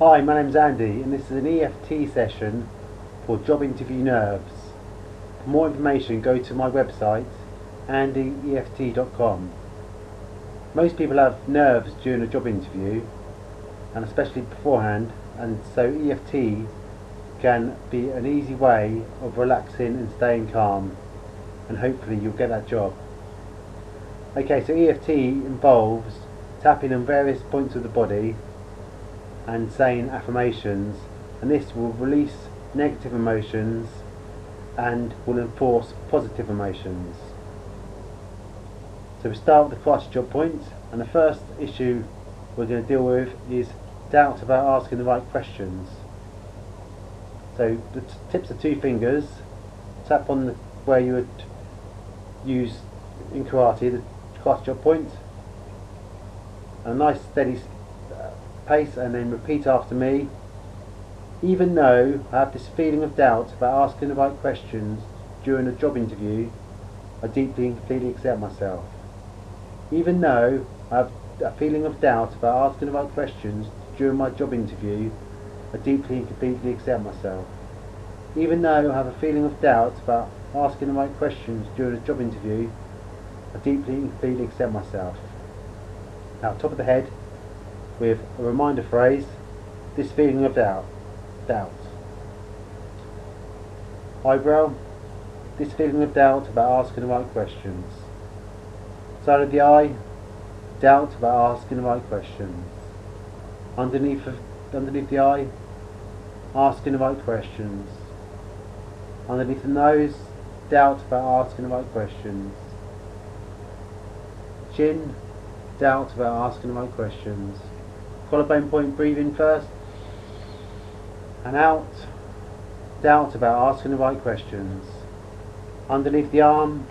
Hi, my name's Andy and this is an EFT session for job interview nerves. For more information go to my website AndyEFT.com. Most people have nerves during a job interview and especially beforehand, and so EFT can be an easy way of relaxing and staying calm, and hopefully you'll get that job. Okay, so EFT involves tapping on various points of the body and saying affirmations, and this will release negative emotions and will enforce positive emotions. So we start with the cross job point, and the first issue we're going to deal with is doubt about asking the right questions. So the tips of two fingers, tap on where you would use in karate, the cross job point, a nice steady pace, and then repeat after me. Even though I have this feeling of doubt about asking the right questions during a job interview, I deeply and completely accept myself. Even though I have a feeling of doubt about asking the right questions during my job interview, I deeply and completely accept myself. Even though I have a feeling of doubt about asking the right questions during a job interview, I deeply and completely accept myself. Now, top of the head, with a reminder phrase, this feeling of doubt. Eyebrow, this feeling of doubt about asking the right questions. Side of the eye, doubt about asking the right questions. Underneath the eye, asking the right questions. Underneath the nose, doubt about asking the right questions. Chin, doubt about asking the right questions. Collarbone point, breathe in first and out, doubt about asking the right questions. Underneath the arm,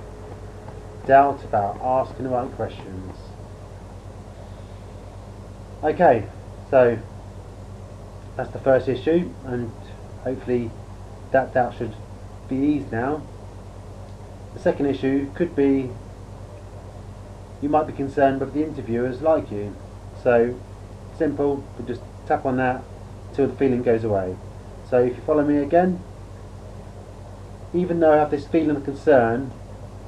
doubt about asking the right questions. Okay, so that's the first issue, and hopefully that doubt should be eased now. The second issue could be you might be concerned whether the interviewers like you. So simple, we'll just tap on that until the feeling goes away. So if you follow me again, even though I have this feeling of concern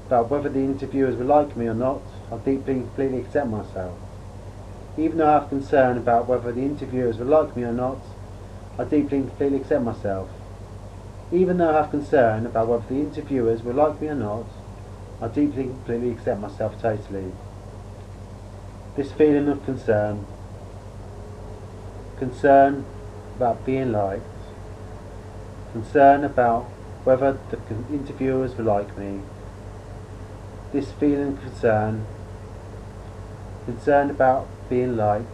about whether the interviewers will like me or not, I deeply and completely accept myself. Even though I have concern about whether the interviewers will like me or not, I deeply and completely accept myself. Even though I have concern about whether the interviewers will like me or not, I deeply and completely accept myself totally. This feeling of concern about being liked, concern about whether the interviewers will like me. This feeling of concern about being liked,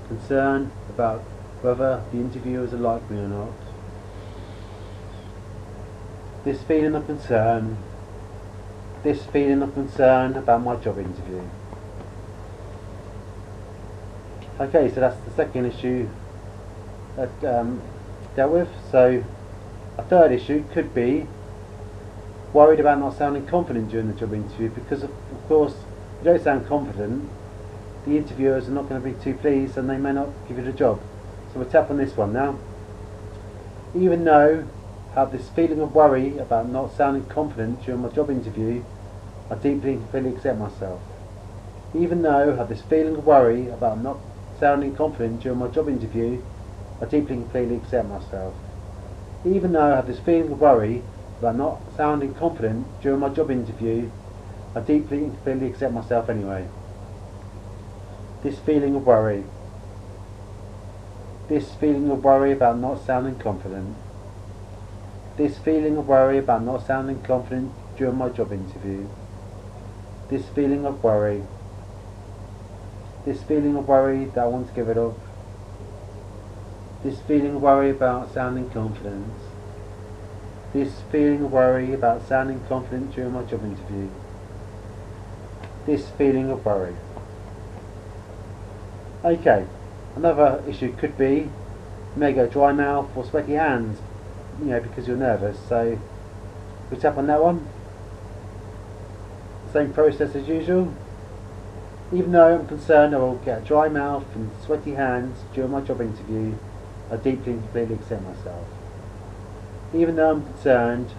concern about whether the interviewers will like me or not. This feeling of concern about my job interview. Okay, so that's the second issue that dealt with. So a third issue could be worried about not sounding confident during the job interview, because of course if you don't sound confident, the interviewers are not going to be too pleased and they may not give you the job. So we'll tap on this one now. Even though I have this feeling of worry about not sounding confident during my job interview, I deeply and completely accept myself. Even though I have this feeling of worry about not sounding confident during my job interview, I deeply and completely accept myself. Even though I have this feeling of worry about not sounding confident during my job interview, I deeply and completely accept myself anyway. This feeling of worry about not sounding confident. This feeling of worry about not sounding confident during my job interview. This feeling of worry that I want to get rid of. This feeling of worry about sounding confident. This feeling of worry about sounding confident during my job interview. This feeling of worry. Okay, another issue could be you may go dry mouth or sweaty hands, because you're nervous. So we tap on that one. Same process as usual. Even though I'm concerned I will get a dry mouth and sweaty hands during my job interview, I deeply and completely accept myself. Even though I'm concerned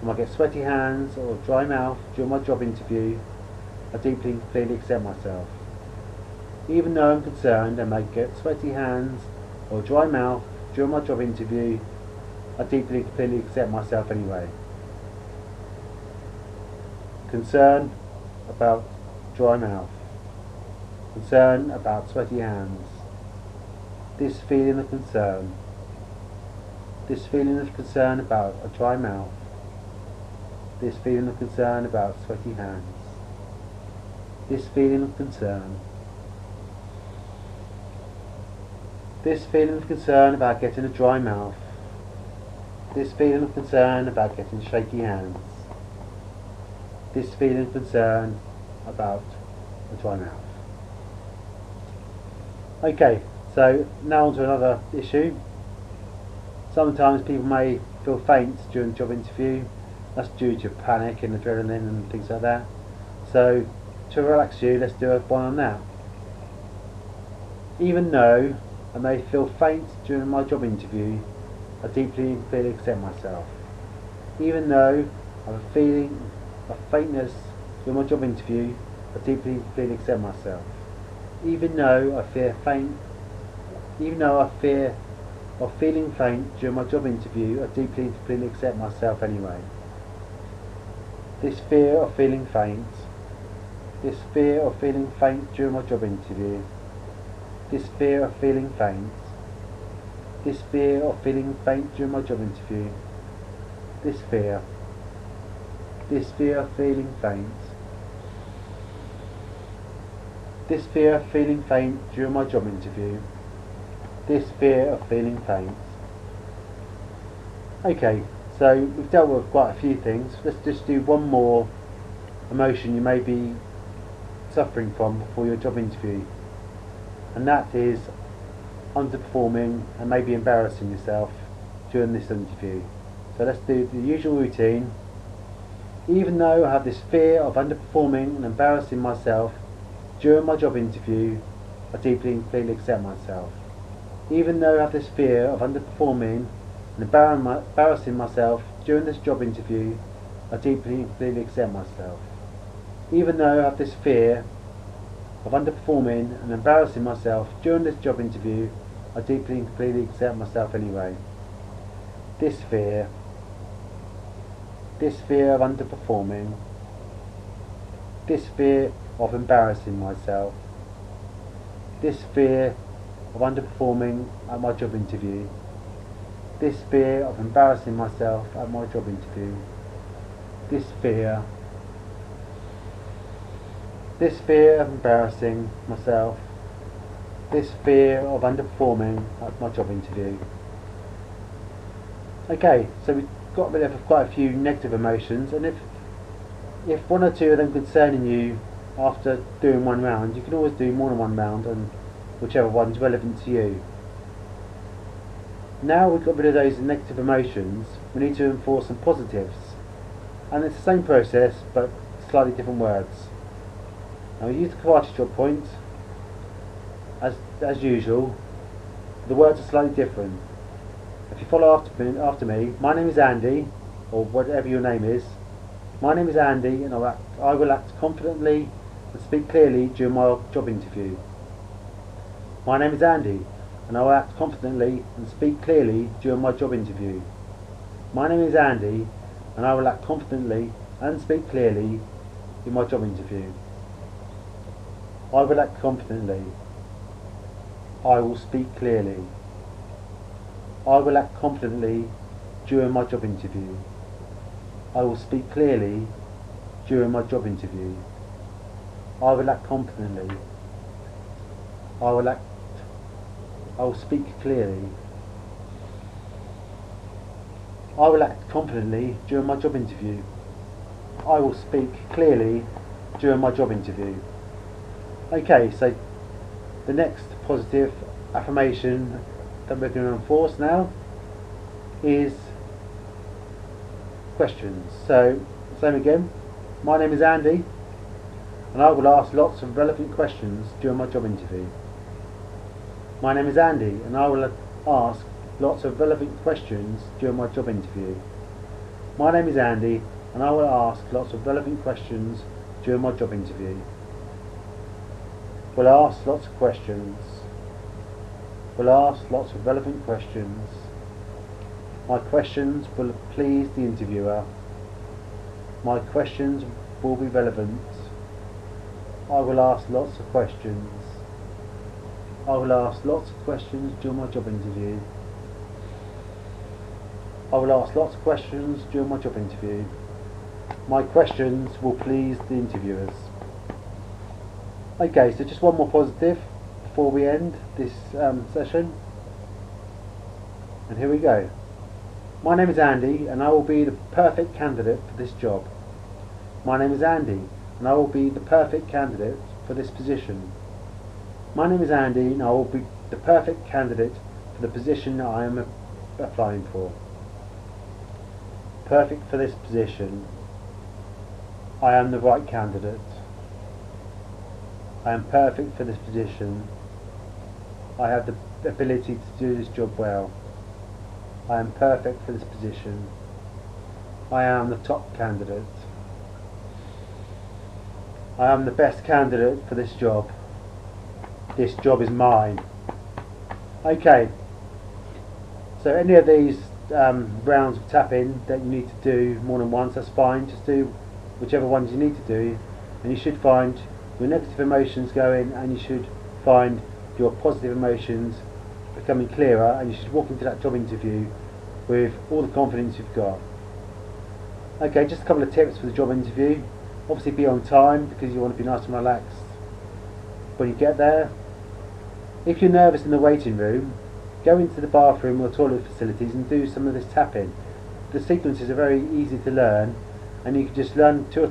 I might get sweaty hands or dry mouth during my job interview, I deeply and completely accept myself. Even though I'm concerned I may get sweaty hands or dry mouth during my job interview, I deeply and completely accept myself anyway. Concern about dry mouth. Concern about sweaty hands. This feeling of concern. This feeling of concern about a dry mouth. This feeling of concern about sweaty hands. This feeling of concern. This feeling of concern about getting a dry mouth. This feeling of concern about getting shaky hands. This feeling of concern about a dry mouth. Okay, so now on to another issue. Sometimes people may feel faint during a job interview. That's due to panic and adrenaline and things like that. So to relax you, let's do one on that. Even though I may feel faint during my job interview, I deeply and completely accept myself. Even though I have a feeling of faintness during my job interview, I deeply and completely accept myself. Even though I fear of feeling faint during my job interview, I deeply and completely accept myself anyway. This fear of feeling faint. This fear of feeling faint during my job interview. This fear of feeling faint. This fear of feeling faint during my job interview. This fear. This fear of feeling faint. This fear of feeling faint during my job interview. This fear of feeling faint. Okay, so we've dealt with quite a few things. Let's just do one more emotion you may be suffering from before your job interview, and that is underperforming and maybe embarrassing yourself during this interview. So let's do the usual routine. Even though I have this fear of underperforming and embarrassing myself during my job interview, I deeply and completely accept myself. Even though I have this fear of underperforming and embarrassing myself during this job interview, I deeply and completely accept myself. Even though I have this fear of underperforming and embarrassing myself during this job interview, I deeply and completely accept myself anyway. This fear of underperforming, this fear of embarrassing myself, this fear of underperforming at my job interview, this fear of embarrassing myself at my job interview, this fear of embarrassing myself, this fear of underperforming at my job interview. Okay, so we've got rid of quite a few negative emotions, and if one or two of them concerning you after doing one round, you can always do more than one round, and whichever one's relevant to you. Now we've got rid of those negative emotions, we need to enforce some positives, and it's the same process but slightly different words. Now we use the karate chop point as usual. The words are slightly different. If you follow after me, my name is Andy, or whatever your name is. My name is Andy, and I will act confidently and speak clearly during my job interview. My name is Andy, and I will act confidently and speak clearly during my job interview. My name is Andy, and I will act confidently and speak clearly in my job interview. I will act confidently. I will speak clearly. I will act confidently during my job interview. I will speak clearly during my job interview. I will act confidently. I will speak clearly. I will act confidently during my job interview. I will speak clearly during my job interview. Okay, so the next positive affirmation that we're going to enforce now is questions. So, same again. My name is Andy. and I will ask lots of relevant questions during my job interview. My name is Andy, and I will ask lots of relevant questions during my job interview. My name is Andy, and I will ask lots of relevant questions during my job interview. We'll ask lots of questions. We'll ask lots of relevant questions. My questions will please the interviewer. My questions will be relevant. I will ask lots of questions. I will ask lots of questions during my job interview. I will ask lots of questions during my job interview. My questions will please the interviewers. Okay, so just one more positive before we end this session. And here we go. My name is Andy, and I will be the perfect candidate for this job. My name is Andy, and I will be the perfect candidate for this position. My name is Andy, and I will be the perfect candidate for the position I am applying for. Perfect for this position. I am the right candidate. I am perfect for this position. I have the ability to do this job well. I am perfect for this position. I am the top candidate. I am the best candidate for this job. This job is mine. Okay, so any of these rounds of tapping that you need to do more than once, that's fine. Just do whichever ones you need to do, and you should find your negative emotions going, and you should find your positive emotions becoming clearer, and you should walk into that job interview with all the confidence you've got. Okay, just a couple of tips for the job interview. Obviously be on time, because you want to be nice and relaxed when you get there. If you're nervous in the waiting room, go into the bathroom or toilet facilities and do some of this tapping. The sequences are very easy to learn, and you can just learn two or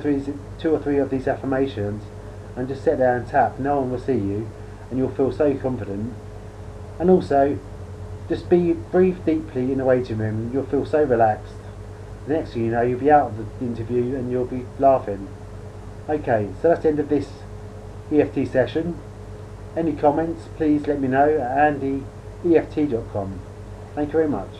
three of these affirmations and just sit there and tap. No one will see you, and you'll feel so confident. And also, just breathe deeply in the waiting room, and you'll feel so relaxed. The next thing you know, you'll be out of the interview and you'll be laughing. Okay, so that's the end of this EFT session. Any comments, please let me know at AndyEFT.com. Thank you very much.